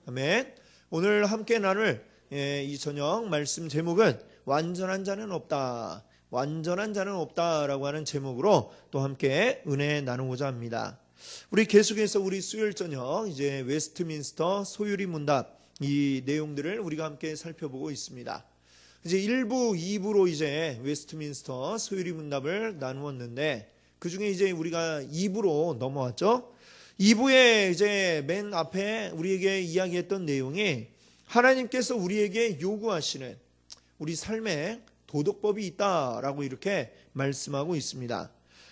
아멘. 오늘 함께 나눌 이 저녁 말씀 제목은 완전한 자는 없다. 완전한 자는 없다라고 하는 제목으로 또 함께 은혜 나누고자 합니다. 우리 계속해서 우리 수요일 저녁 이제 웨스트민스터 소유리 문답 이 내용들을 우리가 함께 살펴보고 있습니다. 이제 1부, 2부로 이제 웨스트민스터 소유리 문답을 나누었는데 그 중에 이제 우리가 2부로 넘어왔죠. 2부에 이제 맨 앞에 우리에게 이야기했던 내용이 하나님께서 우리에게 요구하시는 우리 삶에 도덕법이 있다라고 이렇게 말씀하고 있습니다.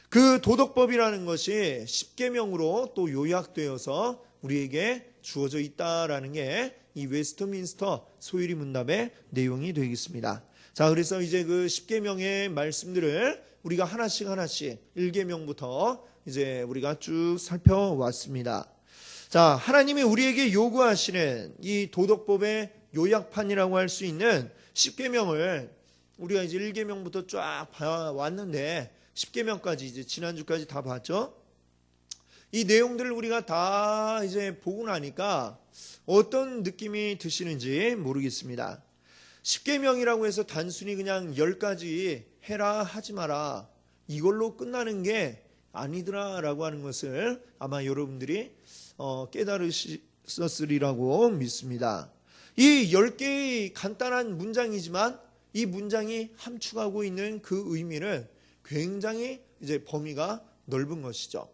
그 도덕법이라는 것이 십계명으로 또 요약되어서 우리에게 주어져 있다라는 게 이 웨스트민스터 소유리 문답의 내용이 되겠습니다. 자, 그래서 이제 그 십계명의 말씀들을 우리가 하나씩 1계명부터 이제 우리가 쭉 살펴왔습니다. 자, 하나님이 우리에게 요구하시는 이 도덕법의 요약판이라고 할 수 있는 십계명을 우리가 이제 1계명부터 쫙 봐왔는데 10계명까지 이제 지난주까지 다 봤죠. 이 내용들을 우리가 다 이제 보고 나니까 어떤 느낌이 드시는지 모르겠습니다. 10계명이라고 해서 단순히 그냥 10가지 해라 하지 마라 이걸로 끝나는 게 아니더라라고 하는 것을 아마 여러분들이 깨달으셨으리라고 믿습니다. 이 10개의 간단한 문장이지만 이 문장이 함축하고 있는 그 의미는 굉장히 이제 범위가 넓은 것이죠.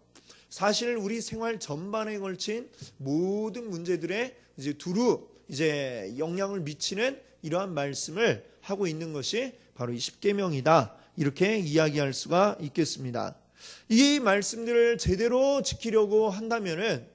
사실 우리 생활 전반에 걸친 모든 문제들에 이제 두루 이제 영향을 미치는 이러한 말씀을 하고 있는 것이 바로 이 십계명이다. 이렇게 이야기할 수가 있겠습니다. 이 말씀들을 제대로 지키려고 한다면은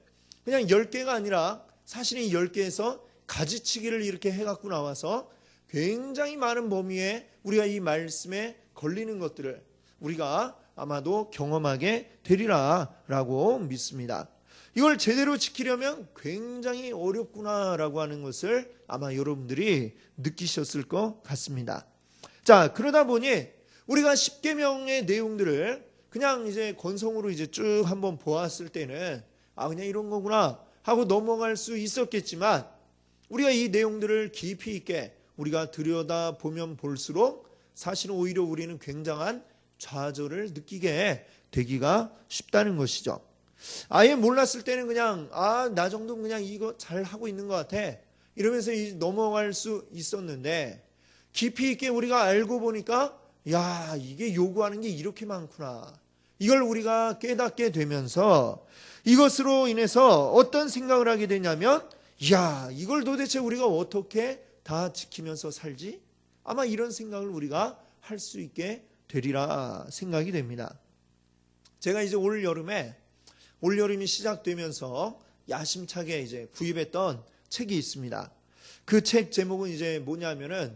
그냥 10개가 아니라 사실 이 10개에서 가지치기를 이렇게 해갖고 나와서 굉장히 많은 범위에 우리가 이 말씀에 걸리는 것들을 우리가 아마도 경험하게 되리라라고 믿습니다. 이걸 제대로 지키려면 굉장히 어렵구나라고 하는 것을 아마 여러분들이 느끼셨을 것 같습니다. 자, 그러다 보니 우리가 십계명의 내용들을 그냥 이제 건성으로 이제 쭉 한번 보았을 때는 그냥 이런 거구나 하고 넘어갈 수 있었겠지만 우리가 이 내용들을 깊이 있게 우리가 들여다 보면 볼수록 사실은 오히려 우리는 굉장한 좌절을 느끼게 되기가 쉽다는 것이죠. 아예 몰랐을 때는 그냥 나 정도는 그냥 이거 잘 하고 있는 것 같아 이러면서 넘어갈 수 있었는데 깊이 있게 우리가 알고 보니까 야, 이게 요구하는 게 이렇게 많구나. 이걸 우리가 깨닫게 되면서 이것으로 인해서 어떤 생각을 하게 되냐면 야, 이걸 도대체 우리가 어떻게 다 지키면서 살지? 아마 이런 생각을 우리가 할 수 있게 되리라 생각이 됩니다. 제가 이제 올 여름이 시작되면서 야심차게 이제 구입했던 책이 있습니다. 그 책 제목은 이제 뭐냐면은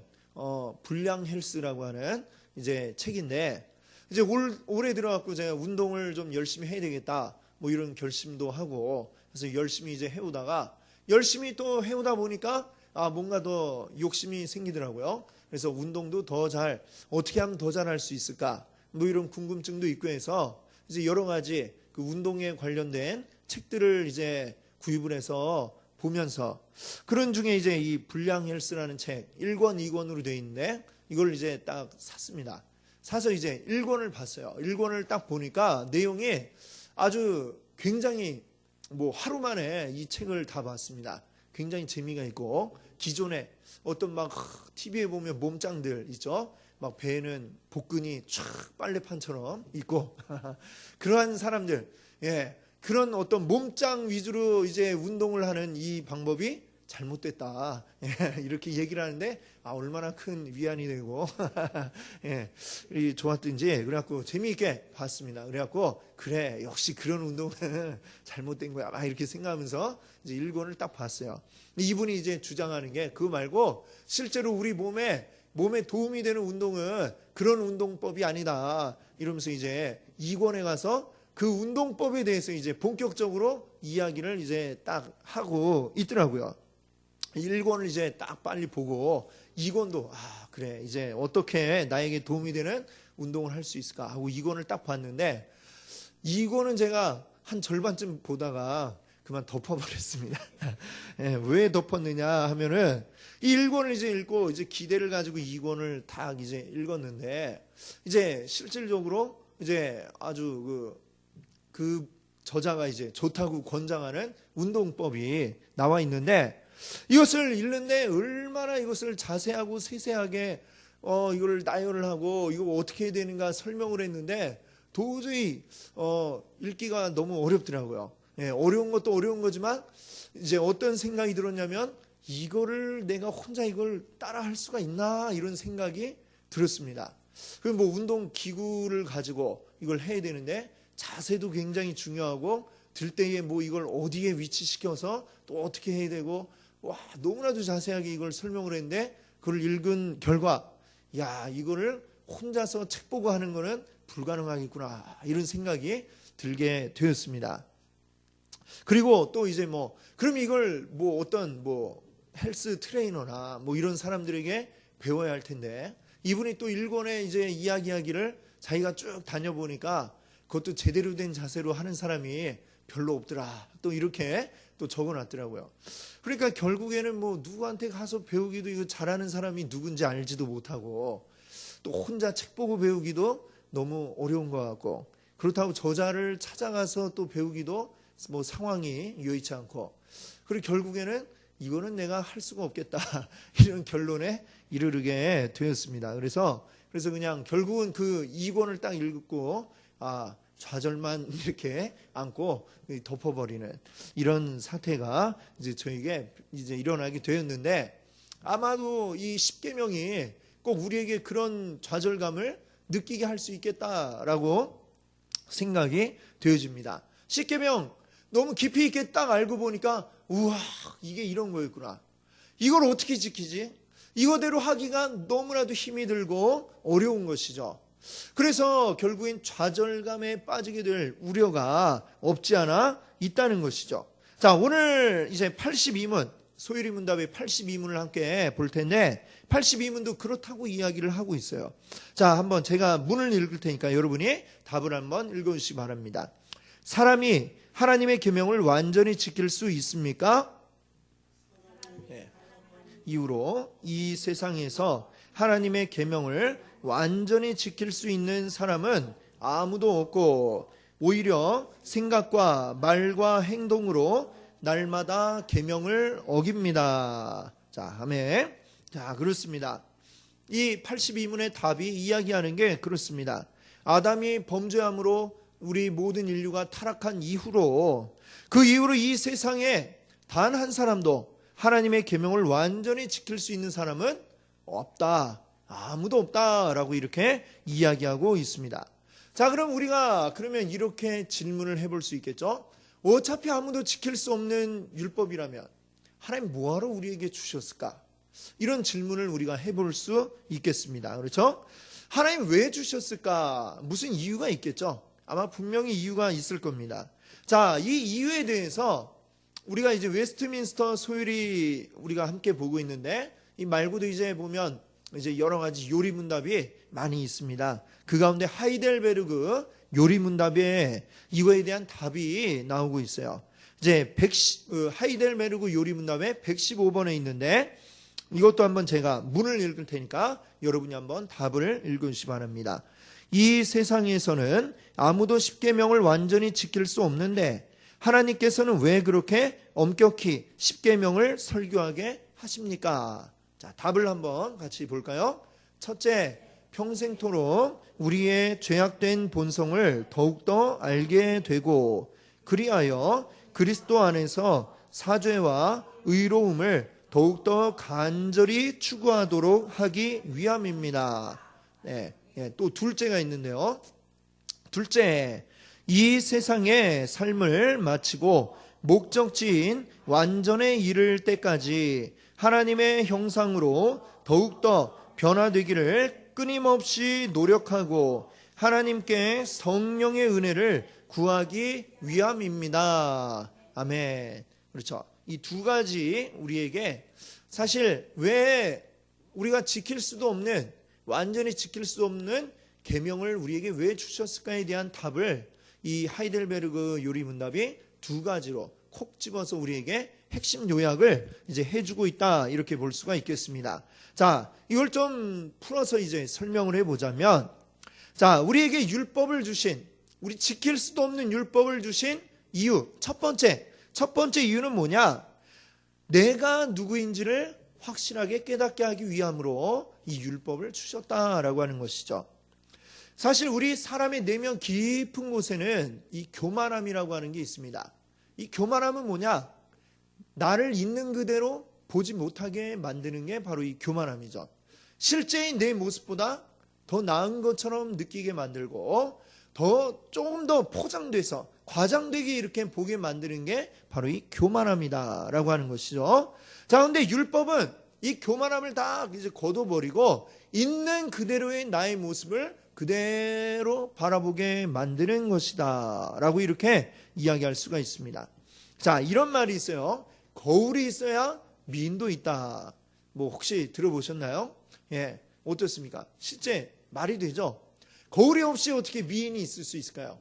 불량 헬스라고 하는 이제 책인데 이제 올해 들어갖고 제가 운동을 좀 열심히 해야 되겠다 뭐 이런 결심도 하고 그래서 열심히 이제 해오다가 열심히 또 해오다 보니까 뭔가 더 욕심이 생기더라고요. 그래서 운동도 어떻게 하면 더 잘할 수 있을까 뭐 이런 궁금증도 있고 해서 이제 여러 가지 그 운동에 관련된 책들을 이제 구입을 해서 보면서 그런 중에 이제 이 불량 헬스라는 책 1권, 2권으로 되어 있는데 이걸 이제 딱 샀습니다. 사서 이제 1권을 봤어요. 1권을 딱 보니까 내용이 아주 굉장히 뭐 하루 만에 이 책을 다 봤습니다. 굉장히 재미가 있고 기존에 어떤 막 TV에 보면 몸짱들 있죠. 막 배에는 복근이 쫙 빨래판처럼 있고 그러한 사람들, 그런 어떤 몸짱 위주로 이제 운동을 하는 이 방법이 잘못됐다. 이렇게 얘기를 하는데 얼마나 큰 위안이 되고 좋았든지 그래갖고 재미있게 봤습니다. 그래갖고 그래 역시 그런 운동은 잘못된 거야. 막 이렇게 생각하면서 이제 1권을 딱 봤어요. 이분이 이제 주장하는 게 그거 말고 실제로 우리 몸에 도움이 되는 운동은 그런 운동법이 아니다. 이러면서 이제 2권에 가서 그 운동법에 대해서 이제 본격적으로 이야기를 이제 딱 하고 있더라고요. 1권을 이제 딱 빨리 보고 2권도 그래 이제 어떻게 나에게 도움이 되는 운동을 할 수 있을까 하고 2권을 딱 봤는데 2권은 제가 한 절반쯤 보다가 그만 덮어버렸습니다. 예, 왜 덮었느냐 하면은 이 1권을 이제 읽고 이제 기대를 가지고 2권을 딱 이제 읽었는데 이제 실질적으로 이제 아주 그 저자가 이제 좋다고 권장하는 운동법이 나와 있는데 이것을 읽는데 얼마나 이것을 자세하고 세세하게 이걸 나열을 하고 이거 어떻게 해야 되는가 설명을 했는데 도저히 읽기가 너무 어렵더라고요. 예, 어려운 것도 어려운 거지만 이제 어떤 생각이 들었냐면 이거를 내가 혼자 이걸 따라 할 수가 있나 이런 생각이 들었습니다. 그 뭐 운동 기구를 가지고 이걸 해야 되는데 자세도 굉장히 중요하고 들 때에 뭐 이걸 어디에 위치시켜서 또 어떻게 해야 되고 와 너무나도 자세하게 이걸 설명을 했는데 그걸 읽은 결과 야 이거를 혼자서 책 보고 하는 거는 불가능하겠구나 이런 생각이 들게 되었습니다. 그리고 또 이제 그럼 이걸 어떤 헬스 트레이너나 이런 사람들에게 배워야 할 텐데 이분이 또 일본에 이제 이야기하기를 자기가 쭉 다녀보니까 그것도 제대로 된 자세로 하는 사람이 별로 없더라. 또 이렇게 또 적어놨더라고요. 그러니까 결국에는 누구한테 가서 배우기도 이거 잘하는 사람이 누군지 알지도 못하고 또 혼자 책 보고 배우기도 너무 어려운 것 같고 그렇다고 저자를 찾아가서 또 배우기도 상황이 여의치 않고 그리고 결국에는 이거는 내가 할 수가 없겠다 이런 결론에 이르게 되었습니다. 그래서 그냥 결국은 그 2권을 딱 읽고 좌절만 이렇게 안고 덮어버리는 이런 사태가 이제 저에게 이제 일어나게 되었는데 아마도 이 십계명이 꼭 우리에게 그런 좌절감을 느끼게 할 수 있겠다라고 생각이 되어집니다. 십계명 너무 깊이 있게 딱 알고 보니까 우와 이게 이런 거였구나. 이걸 어떻게 지키지? 이거대로 하기가 너무나도 힘이 들고 어려운 것이죠. 그래서 결국엔 좌절감에 빠지게 될 우려가 없지 않아 있다는 것이죠. 자, 오늘 이제 82문, 소율이 문답의 82문을 함께 볼 텐데 82문도 그렇다고 이야기를 하고 있어요. 자, 한번 제가 문을 읽을 테니까 여러분이 답을 한번 읽어주시기 바랍니다. 사람이 하나님의 계명을 완전히 지킬 수 있습니까? 네. 이후로 이 세상에서 하나님의 계명을 완전히 지킬 수 있는 사람은 아무도 없고 오히려 생각과 말과 행동으로 날마다 계명을 어깁니다. 자, 아멘. 자, 그렇습니다. 이 82문의 답이 이야기하는 게 그렇습니다. 아담이 범죄함으로 우리 모든 인류가 타락한 이후로 그 이후로 이 세상에 단 한 사람도 하나님의 계명을 완전히 지킬 수 있는 사람은 없다. 아무도 없다라고 이렇게 이야기하고 있습니다. 자, 그럼 우리가 그러면 이렇게 질문을 해볼 수 있겠죠? 어차피 아무도 지킬 수 없는 율법이라면 하나님 뭐하러 우리에게 주셨을까? 이런 질문을 우리가 해볼 수 있겠습니다. 그렇죠? 하나님 왜 주셨을까? 무슨 이유가 있겠죠? 아마 분명히 이유가 있을 겁니다. 자, 이 이유에 대해서 우리가 이제 웨스트민스터 소율이 우리가 함께 보고 있는데 이 말고도 이제 보면 이제 여러 가지 요리문답이 많이 있습니다. 그 가운데 하이델베르그 요리문답에 이거에 대한 답이 나오고 있어요. 이제 하이델베르그 요리문답에 115번에 있는데 이것도 한번 제가 문을 읽을 테니까 여러분이 한번 답을 읽으시기 바랍니다. 이 세상에서는 아무도 십계명을 완전히 지킬 수 없는데 하나님께서는 왜 그렇게 엄격히 십계명을 설교하게 하십니까? 자, 답을 한번 같이 볼까요? 첫째, 평생토록 우리의 죄악된 본성을 더욱더 알게 되고 그리하여 그리스도 안에서 사죄와 의로움을 더욱더 간절히 추구하도록 하기 위함입니다. 네, 또 둘째가 있는데요. 둘째, 이 세상의 삶을 마치고 목적지인 완전에 이를 때까지 하나님의 형상으로 더욱더 변화되기를 끊임없이 노력하고 하나님께 성령의 은혜를 구하기 위함입니다. 아멘. 그렇죠. 이 두 가지 우리에게 사실 왜 우리가 지킬 수도 없는 완전히 지킬 수 없는 계명을 우리에게 왜 주셨을까에 대한 답을 이 하이델베르그 요리문답이 두 가지로 콕 집어서 우리에게 핵심 요약을 이제 해주고 있다, 이렇게 볼 수가 있겠습니다. 자, 이걸 좀 풀어서 이제 설명을 해보자면, 자, 우리에게 율법을 주신, 우리 지킬 수도 없는 율법을 주신 이유, 첫 번째 이유는 뭐냐? 내가 누구인지를 확실하게 깨닫게 하기 위함으로 이 율법을 주셨다라고 하는 것이죠. 사실 우리 사람의 내면 깊은 곳에는 이 교만함이라고 하는 게 있습니다. 이 교만함은 뭐냐? 나를 있는 그대로 보지 못하게 만드는 게 바로 이 교만함이죠. 실제인 내 모습보다 더 나은 것처럼 느끼게 만들고 조금 더 포장돼서 과장되게 이렇게 보게 만드는 게 바로 이 교만함이다라고 하는 것이죠. 자, 근데 율법은 이 교만함을 다 이제 걷어버리고 있는 그대로의 나의 모습을 그대로 바라보게 만드는 것이다라고 이렇게 이야기할 수가 있습니다. 자, 이런 말이 있어요. 거울이 있어야 미인도 있다. 뭐 혹시 들어보셨나요? 예, 어떻습니까? 실제 말이 되죠. 거울이 없이 어떻게 미인이 있을 수 있을까요?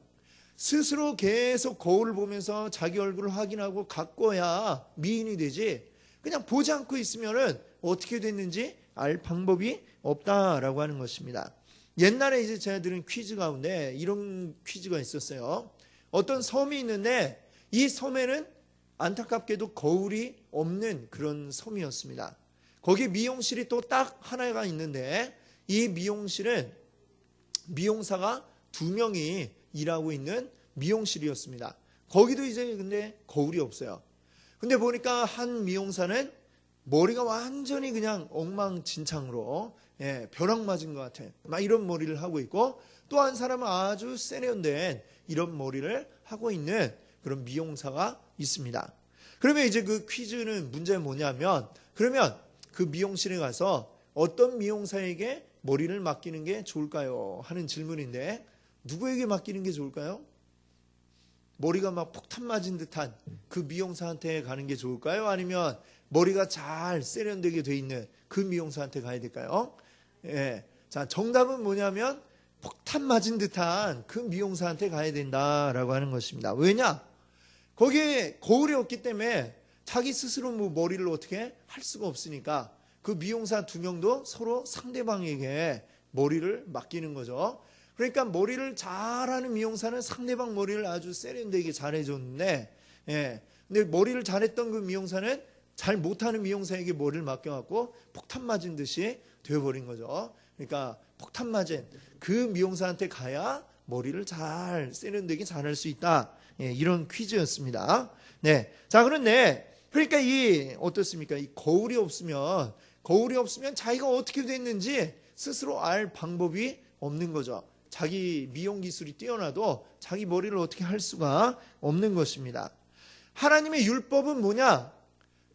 스스로 계속 거울을 보면서 자기 얼굴을 확인하고 가꿔야 미인이 되지, 그냥 보지 않고 있으면은 어떻게 됐는지 알 방법이 없다라고 하는 것입니다. 옛날에 이제 제가 들은 퀴즈 가운데 이런 퀴즈가 있었어요. 어떤 섬이 있는데 이 섬에는 안타깝게도 거울이 없는 그런 섬이었습니다. 거기 미용실이 또 딱 하나가 있는데 이 미용실은 미용사가 2명이 일하고 있는 미용실이었습니다. 거기도 이제 근데 거울이 없어요. 근데 보니까 한 미용사는 머리가 완전히 그냥 엉망진창으로, 벼락 맞은 것 같아, 막 이런 머리를 하고 있고, 또 한 사람은 아주 세련된 이런 머리를 하고 있는 그런 미용사가 있습니다. 그러면 이제 그 퀴즈는 문제는 뭐냐면, 그러면 그 미용실에 가서 어떤 미용사에게 머리를 맡기는 게 좋을까요? 하는 질문인데, 누구에게 맡기는 게 좋을까요? 머리가 막 폭탄 맞은 듯한 그 미용사한테 가는 게 좋을까요? 아니면 머리가 잘 세련되게 돼 있는 그 미용사한테 가야 될까요? 예. 자, 정답은 뭐냐면 폭탄 맞은 듯한 그 미용사한테 가야 된다라고 하는 것입니다. 왜냐? 거기에 거울이 없기 때문에 자기 스스로 뭐 머리를 어떻게 할 수가 없으니까 그 미용사 2명도 서로 상대방에게 머리를 맡기는 거죠. 그러니까 머리를 잘하는 미용사는 상대방 머리를 아주 세련되게 잘해줬는데, 근데 머리를 잘했던 그 미용사는 잘 못하는 미용사에게 머리를 맡겨갖고 폭탄 맞은 듯이 되어버린 거죠. 그러니까 폭탄 맞은 그 미용사한테 가야 머리를 잘 세련되게 잘할 수 있다. 이런 퀴즈였습니다. 네. 자, 그런데 그러니까 어떻습니까? 이 거울이 없으면 자기가 어떻게 됐는지 스스로 알 방법이 없는 거죠. 자기 미용 기술이 뛰어나도 자기 머리를 어떻게 할 수가 없는 것입니다. 하나님의 율법은 뭐냐?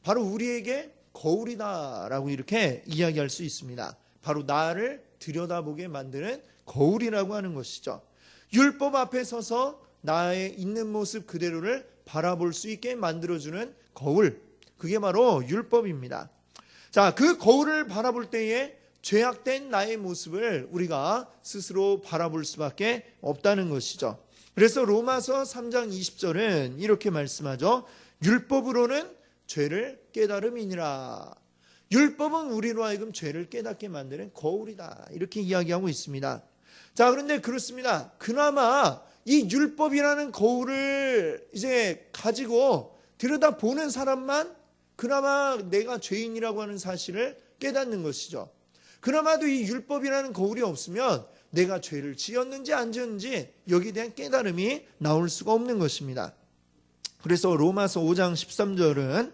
바로 우리에게 거울이다라고 이렇게 이야기할 수 있습니다. 바로 나를 들여다보게 만드는 거울이라고 하는 것이죠. 율법 앞에 서서 나의 있는 모습 그대로를 바라볼 수 있게 만들어주는 거울, 그게 바로 율법입니다. 자, 그 거울을 바라볼 때에 죄악된 나의 모습을 우리가 스스로 바라볼 수밖에 없다는 것이죠. 그래서 로마서 3장 20절은 이렇게 말씀하죠. 율법으로는 죄를 깨달음이니라. 율법은 우리로 하여금 죄를 깨닫게 만드는 거울이다, 이렇게 이야기하고 있습니다. 자, 그런데 그렇습니다. 그나마 이 율법이라는 거울을 이제 가지고 들여다보는 사람만 그나마 내가 죄인이라고 하는 사실을 깨닫는 것이죠. 그나마도 이 율법이라는 거울이 없으면 내가 죄를 지었는지 안 지었는지 여기에 대한 깨달음이 나올 수가 없는 것입니다. 그래서 로마서 5장 13절은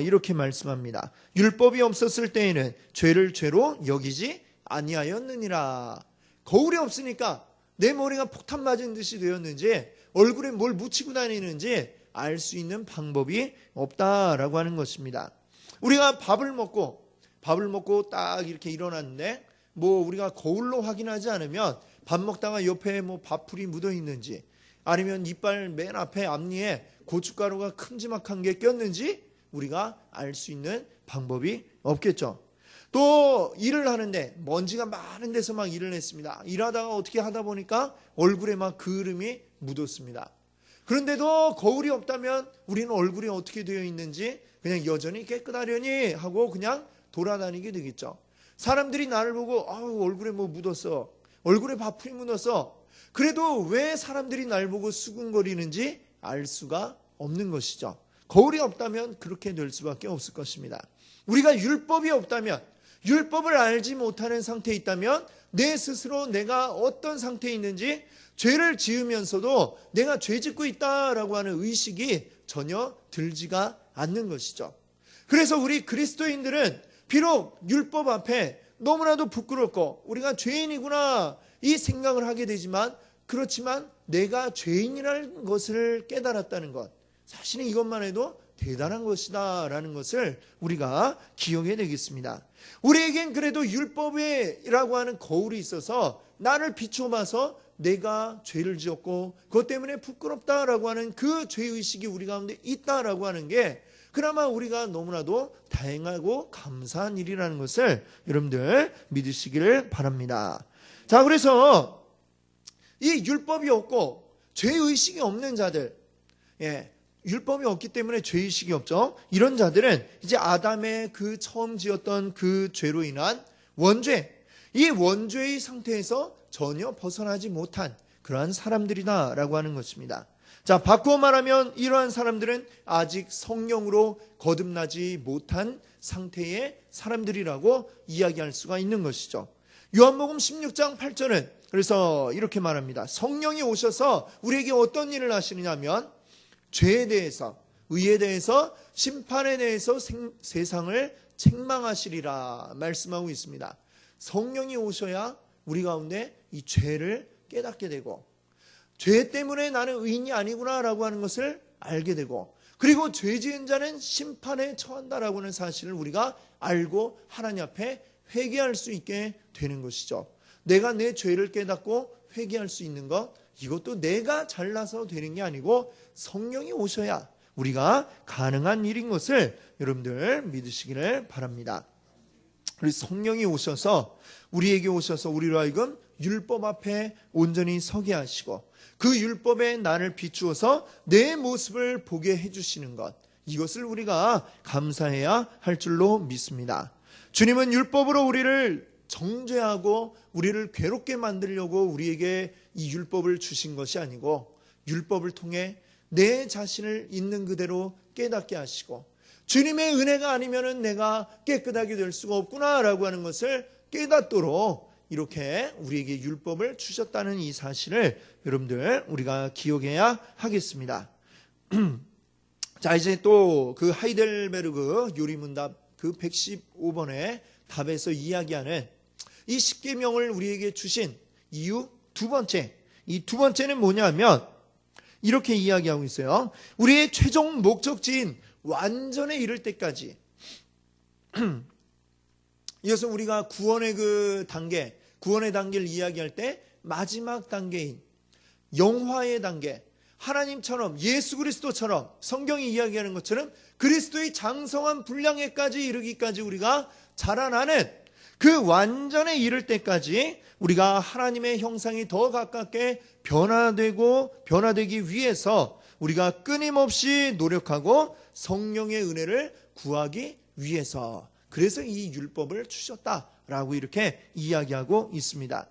이렇게 말씀합니다. 율법이 없었을 때에는 죄를 죄로 여기지 아니하였느니라. 거울이 없으니까 내 머리가 폭탄 맞은 듯이 되었는지 얼굴에 뭘 묻히고 다니는지 알 수 있는 방법이 없다라고 하는 것입니다. 우리가 밥을 먹고 딱 이렇게 일어났는데 뭐 우리가 거울로 확인하지 않으면 밥 먹다가 옆에 뭐 밥풀이 묻어 있는지, 아니면 이빨 맨 앞에 앞니에 고춧가루가 큼지막한 게 꼈는지 우리가 알 수 있는 방법이 없겠죠. 또 일을 하는데 먼지가 많은 데서 막 일을 했습니다. 일하다가 어떻게 하다 보니까 얼굴에 막 그름이 묻었습니다. 그런데도 거울이 없다면 우리는 얼굴이 어떻게 되어 있는지 그냥 여전히 깨끗하려니 하고 그냥 돌아다니게 되겠죠. 사람들이 나를 보고 얼굴에 뭐 묻었어, 얼굴에 밥풀이 묻었어. 그래도 왜 사람들이 날 보고 수근거리는지 알 수가 없는 것이죠. 거울이 없다면 그렇게 될 수밖에 없을 것입니다. 우리가 율법이 없다면, 율법을 알지 못하는 상태에 있다면 내 스스로 내가 어떤 상태에 있는지, 죄를 지으면서도 내가 죄 짓고 있다라고 하는 의식이 전혀 들지가 않는 것이죠. 그래서 우리 그리스도인들은 비록 율법 앞에 너무나도 부끄럽고 우리가 죄인이구나 이 생각을 하게 되지만, 그렇지만 내가 죄인이라는 것을 깨달았다는 것, 사실은 이것만 해도 대단한 것이다 라는 것을 우리가 기억해야 되겠습니다. 우리에겐 그래도 율법이라고 하는 거울이 있어서 나를 비춰봐서 내가 죄를 지었고 그것 때문에 부끄럽다라고 하는 그 죄의식이 우리 가운데 있다라고 하는 게 그나마 우리가 너무나도 다행하고 감사한 일이라는 것을 여러분들 믿으시기를 바랍니다. 자, 그래서 이 율법이 없고 죄의식이 없는 자들, 율법이 없기 때문에 죄의식이 없죠. 이런 자들은 이제 아담의 그 처음 지었던 그 죄로 인한 원죄, 이 원죄의 상태에서 전혀 벗어나지 못한 그러한 사람들이다라고 하는 것입니다. 자, 바꾸어 말하면 이러한 사람들은 아직 성령으로 거듭나지 못한 상태의 사람들이라고 이야기할 수가 있는 것이죠. 요한복음 16장 8절은 그래서 이렇게 말합니다. 성령이 오셔서 우리에게 어떤 일을 하시느냐 하면 죄에 대해서, 의에 대해서, 심판에 대해서 세상을 책망하시리라 말씀하고 있습니다. 성령이 오셔야 우리 가운데 이 죄를 깨닫게 되고, 죄 때문에 나는 의인이 아니구나라고 하는 것을 알게 되고, 그리고 죄 지은 자는 심판에 처한다라고 하는 사실을 우리가 알고 하나님 앞에 회개할 수 있게 되는 것이죠. 내가 내 죄를 깨닫고 회개할 수 있는 것, 이것도 내가 잘나서 되는 게 아니고 성령이 오셔야 우리가 가능한 일인 것을 여러분들 믿으시기를 바랍니다. 그래서 성령이 오셔서 우리에게 오셔서 우리로 하여금 율법 앞에 온전히 서게 하시고 그 율법에 나를 비추어서 내 모습을 보게 해주시는 것, 이것을 우리가 감사해야 할 줄로 믿습니다. 주님은 율법으로 우리를 정죄하고 우리를 괴롭게 만들려고 우리에게 이 율법을 주신 것이 아니고, 율법을 통해 내 자신을 있는 그대로 깨닫게 하시고 주님의 은혜가 아니면은 내가 깨끗하게 될 수가 없구나라고 하는 것을 깨닫도록 이렇게 우리에게 율법을 주셨다는 이 사실을 여러분들 우리가 기억해야 하겠습니다. 자, 이제 또 그 하이델베르그 요리문답 그 115번의 답에서 이야기하는 이 십계명을 우리에게 주신 이유 두 번째, 이 두 번째는 뭐냐면 이렇게 이야기하고 있어요. 우리의 최종 목적지인 완전에 이를 때까지, 이것은 우리가 구원의 그 단계, 구원의 단계를 이야기할 때 마지막 단계인 영화의 단계, 하나님처럼 예수 그리스도처럼 성경이 이야기하는 것처럼 그리스도의 장성한 분량에까지 이르기까지 우리가 자라나는 그 완전에 이를 때까지 우리가 하나님의 형상이 더 가깝게 변화되기 위해서 우리가 끊임없이 노력하고 성령의 은혜를 구하기 위해서, 그래서 이 율법을 주셨다라고 이렇게 이야기하고 있습니다.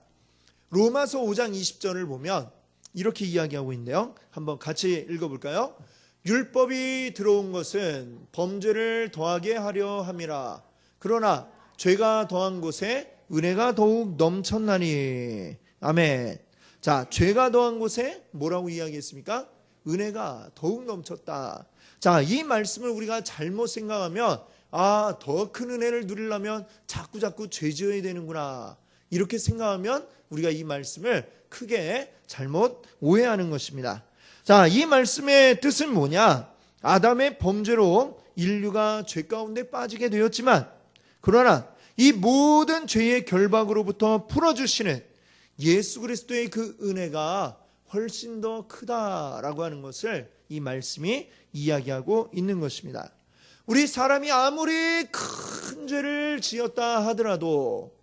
로마서 5장 20절을 보면 이렇게 이야기하고 있는데요. 한번 같이 읽어볼까요? 율법이 들어온 것은 범죄를 더하게 하려 함이라. 그러나 죄가 더한 곳에 은혜가 더욱 넘쳤나니. 아멘. 자, 죄가 더한 곳에 뭐라고 이야기했습니까? 은혜가 더욱 넘쳤다. 자, 이 말씀을 우리가 잘못 생각하면 더 큰 은혜를 누리려면 자꾸 죄 지어야 되는구나, 이렇게 생각하면 우리가 이 말씀을 크게 잘못 오해하는 것입니다. 자, 이 말씀의 뜻은 뭐냐? 아담의 범죄로 인류가 죄 가운데 빠지게 되었지만, 그러나 이 모든 죄의 결박으로부터 풀어주시는 예수 그리스도의 그 은혜가 훨씬 더 크다라고 하는 것을 이 말씀이 이야기하고 있는 것입니다. 우리 사람이 아무리 큰 죄를 지었다 하더라도,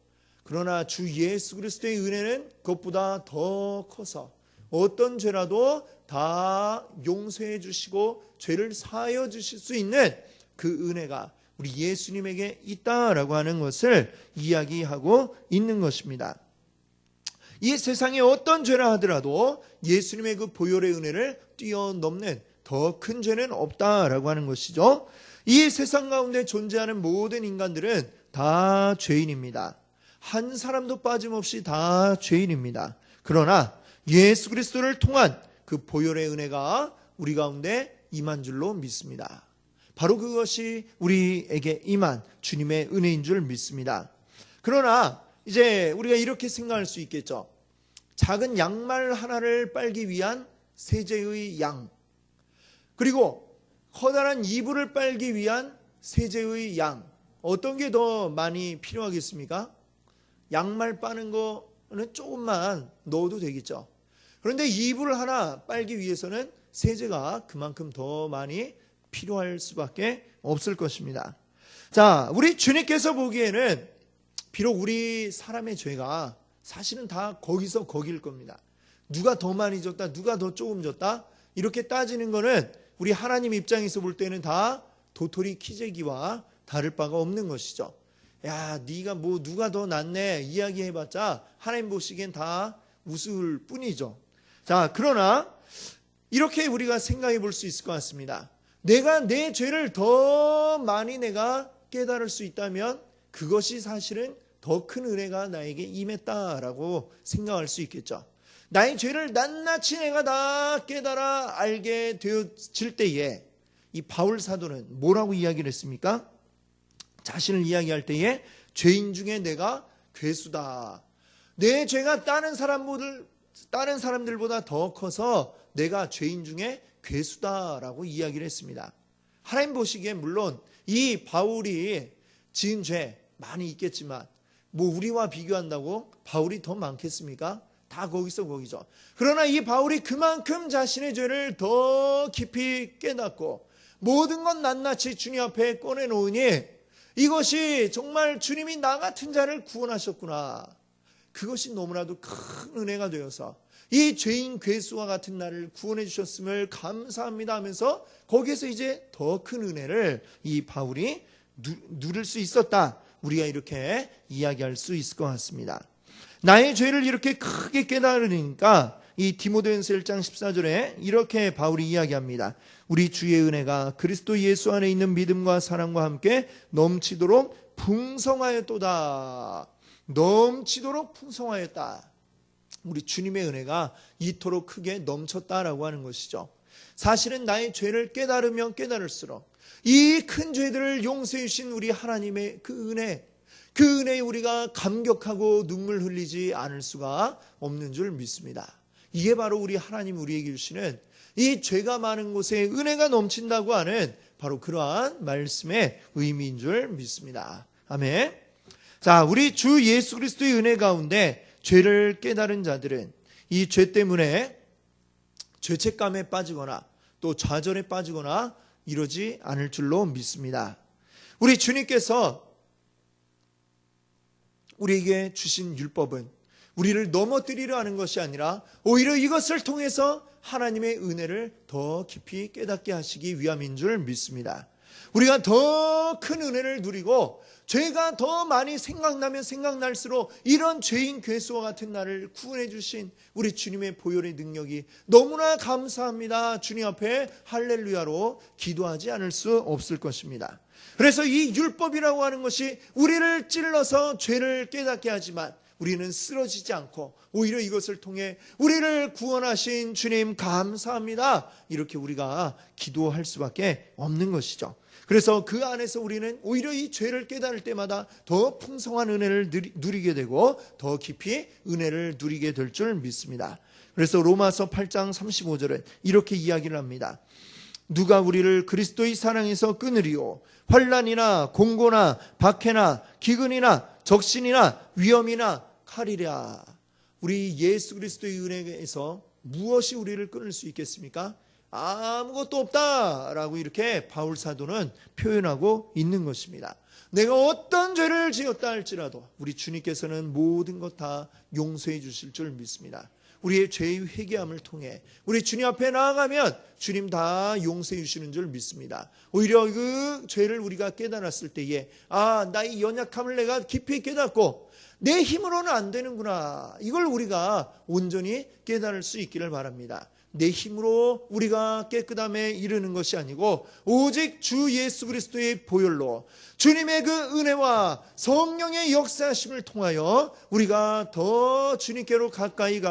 그러나 주 예수 그리스도의 은혜는 그것보다 더 커서 어떤 죄라도 다 용서해 주시고 죄를 사하여 주실 수 있는 그 은혜가 우리 예수님에게 있다라고 하는 것을 이야기하고 있는 것입니다. 이 세상에 어떤 죄라 하더라도 예수님의 그 보혈의 은혜를 뛰어넘는 더 큰 죄는 없다라고 하는 것이죠. 이 세상 가운데 존재하는 모든 인간들은 다 죄인입니다. 한 사람도 빠짐없이 다 죄인입니다. 그러나 예수 그리스도를 통한 그 보혈의 은혜가 우리 가운데 임한 줄로 믿습니다. 바로 그것이 우리에게 임한 주님의 은혜인 줄 믿습니다. 그러나 이제 우리가 이렇게 생각할 수 있겠죠. 작은 양말 하나를 빨기 위한 세제의 양, 그리고 커다란 이불을 빨기 위한 세제의 양, 어떤 게 더 많이 필요하겠습니까? 양말 빠는 거는 조금만 넣어도 되겠죠. 그런데 이불 하나 빨기 위해서는 세제가 그만큼 더 많이 필요할 수밖에 없을 것입니다. 자, 우리 주님께서 보기에는 비록 우리 사람의 죄가 사실은 다 거기서 거길 겁니다. 누가 더 많이 졌다, 누가 더 조금 졌다, 이렇게 따지는 거는 우리 하나님 입장에서 볼 때는 다 도토리 키재기와 다를 바가 없는 것이죠. 야, 네가 뭐 누가 더 낫네 이야기해봤자 하나님 보시기엔 다 웃을 뿐이죠. 자, 그러나 이렇게 우리가 생각해 볼 수 있을 것 같습니다. 내가 내 죄를 더 많이 내가 깨달을 수 있다면 그것이 사실은 더 큰 은혜가 나에게 임했다라고 생각할 수 있겠죠. 나의 죄를 낱낱이 내가 다 깨달아 알게 되어질 때에 이 바울 사도는 뭐라고 이야기를 했습니까? 자신을 이야기할 때에 죄인 중에 내가 괴수다. 내 죄가 다른 사람들보다 더 커서 내가 죄인 중에 괴수다라고 이야기를 했습니다. 하나님 보시기에 물론 이 바울이 지은 죄 많이 있겠지만 뭐 우리와 비교한다고 바울이 더 많겠습니까? 다 거기죠. 그러나 이 바울이 그만큼 자신의 죄를 더 깊이 깨닫고 모든 건 낱낱이 주님 앞에 꺼내놓으니 이것이 정말 주님이 나 같은 자를 구원하셨구나. 그것이 너무나도 큰 은혜가 되어서 이 죄인 괴수와 같은 나를 구원해 주셨음을 감사합니다 하면서 거기에서 이제 더 큰 은혜를 이 바울이 누릴 수 있었다. 우리가 이렇게 이야기할 수 있을 것 같습니다. 나의 죄를 이렇게 크게 깨달으니까 이 디모데전서 1장 14절에 이렇게 바울이 이야기합니다. 우리 주의 은혜가 그리스도 예수 안에 있는 믿음과 사랑과 함께 넘치도록 풍성하였도다. 넘치도록 풍성하였다. 우리 주님의 은혜가 이토록 크게 넘쳤다라고 하는 것이죠. 사실은 나의 죄를 깨달으면 깨달을수록 이 큰 죄들을 용서해 주신 우리 하나님의 그 은혜에 우리가 감격하고 눈물 흘리지 않을 수가 없는 줄 믿습니다. 이게 바로 우리 하나님 우리에게 주시는 이 죄가 많은 곳에 은혜가 넘친다고 하는 바로 그러한 말씀의 의미인 줄 믿습니다. 아멘. 자, 우리 주 예수 그리스도의 은혜 가운데 죄를 깨달은 자들은 이 죄 때문에 죄책감에 빠지거나 또 좌절에 빠지거나 이러지 않을 줄로 믿습니다. 우리 주님께서 우리에게 주신 율법은 우리를 넘어뜨리려 하는 것이 아니라 오히려 이것을 통해서 하나님의 은혜를 더 깊이 깨닫게 하시기 위함인 줄 믿습니다. 우리가 더 큰 은혜를 누리고 죄가 더 많이 생각나면 생각날수록 이런 죄인 괴수와 같은 나를 구원해 주신 우리 주님의 보혈의 능력이 너무나 감사합니다. 주님 앞에 할렐루야로 기도하지 않을 수 없을 것입니다. 그래서 이 율법이라고 하는 것이 우리를 찔러서 죄를 깨닫게 하지만 우리는 쓰러지지 않고 오히려 이것을 통해 우리를 구원하신 주님 감사합니다. 이렇게 우리가 기도할 수밖에 없는 것이죠. 그래서 그 안에서 우리는 오히려 이 죄를 깨달을 때마다 더 풍성한 은혜를 누리게 되고 더 깊이 은혜를 누리게 될 줄 믿습니다. 그래서 로마서 8장 35절은 이렇게 이야기를 합니다. 누가 우리를 그리스도의 사랑에서 끊으리요? 환난이나 공고나 박해나 기근이나 적신이나 위험이나 칼이랴. 우리 예수 그리스도의 은혜에서 무엇이 우리를 끊을 수 있겠습니까? 아무것도 없다라고 이렇게 바울 사도는 표현하고 있는 것입니다. 내가 어떤 죄를 지었다 할지라도 우리 주님께서는 모든 것 다 용서해 주실 줄 믿습니다. 우리의 죄의 회개함을 통해 우리 주님 앞에 나아가면 주님 다 용서해 주시는 줄 믿습니다. 오히려 그 죄를 우리가 깨달았을 때에 나의 연약함을 내가 깊이 깨닫고 내 힘으로는 안 되는구나, 이걸 우리가 온전히 깨달을 수 있기를 바랍니다. 내 힘으로 우리가 깨끗함에 이르는 것이 아니고 오직 주 예수 그리스도의 보혈로 주님의 그 은혜와 성령의 역사하심을 통하여 우리가 더 주님께로 가까이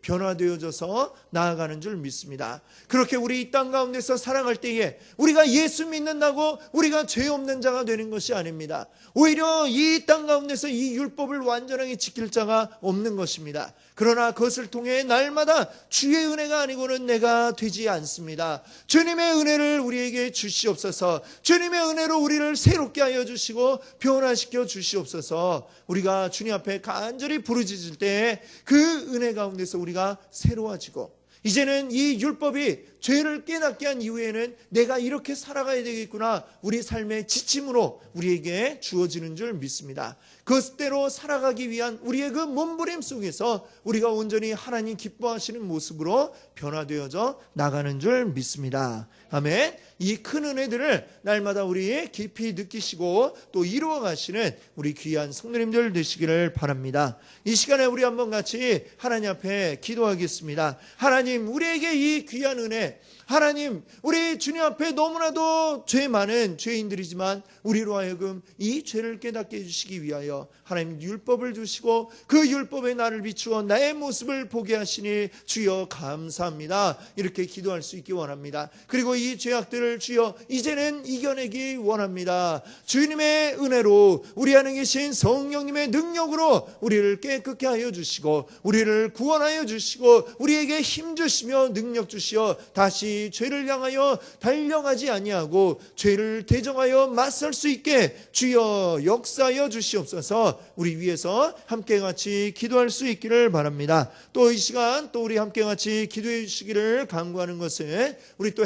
변화되어져서 나아가는 줄 믿습니다. 그렇게 우리 이 땅 가운데서 살아갈 때에 우리가 예수 믿는다고 우리가 죄 없는 자가 되는 것이 아닙니다. 오히려 이 땅 가운데서 이 율법을 완전하게 지킬 자가 없는 것입니다. 그러나 그것을 통해 날마다 주의 은혜가 아니고는 내가 되지 않습니다. 주님의 은혜를 우리에게 주시옵소서. 주님의 은혜로 우리를 새롭게 하여 주시고 변화시켜 주시옵소서. 우리가 주님 앞에 간절히 부르짖을 때 그 은혜 가운데서 우리가 새로워지고, 이제는 이 율법이 죄를 깨닫게 한 이후에는 내가 이렇게 살아가야 되겠구나, 우리 삶의 지침으로 우리에게 주어지는 줄 믿습니다. 그것대로 살아가기 위한 우리의 그 몸부림 속에서 우리가 온전히 하나님 기뻐하시는 모습으로 변화되어져 나가는 줄 믿습니다. 아멘. 이 큰 은혜들을 날마다 우리 깊이 느끼시고 또 이루어 가시는 우리 귀한 성도님들 되시기를 바랍니다. 이 시간에 우리 한번 같이 하나님 앞에 기도하겠습니다. 하나님, 우리에게 이 귀한 은혜, 하나님, 우리 주님 앞에 너무나도 죄 많은 죄인들이지만 우리로 하여금 이 죄를 깨닫게 해주시기 위하여 하나님 율법을 주시고 그 율법에 나를 비추어 나의 모습을 보게 하시니 주여 감사합니다. 이렇게 기도할 수 있기 원합니다. 그리고 이 죄악들을 주여 이제는 이겨내기 원합니다. 주님의 은혜로 우리 안에 계신 성령님의 능력으로 우리를 깨끗게 하여 주시고 우리를 구원하여 주시고 우리에게 힘 주시며 능력 주시어 다시 죄를 향하여 달려가지 아니하고 죄를 대적하여 맞설 수 있게 주여 역사하여 주시옵소서. 우리 위해서 함께 같이 기도할 수 있기를 바랍니다. 또 이 시간 또 우리 함께 같이 기도해 주시기를 간구하는 것은 우리 또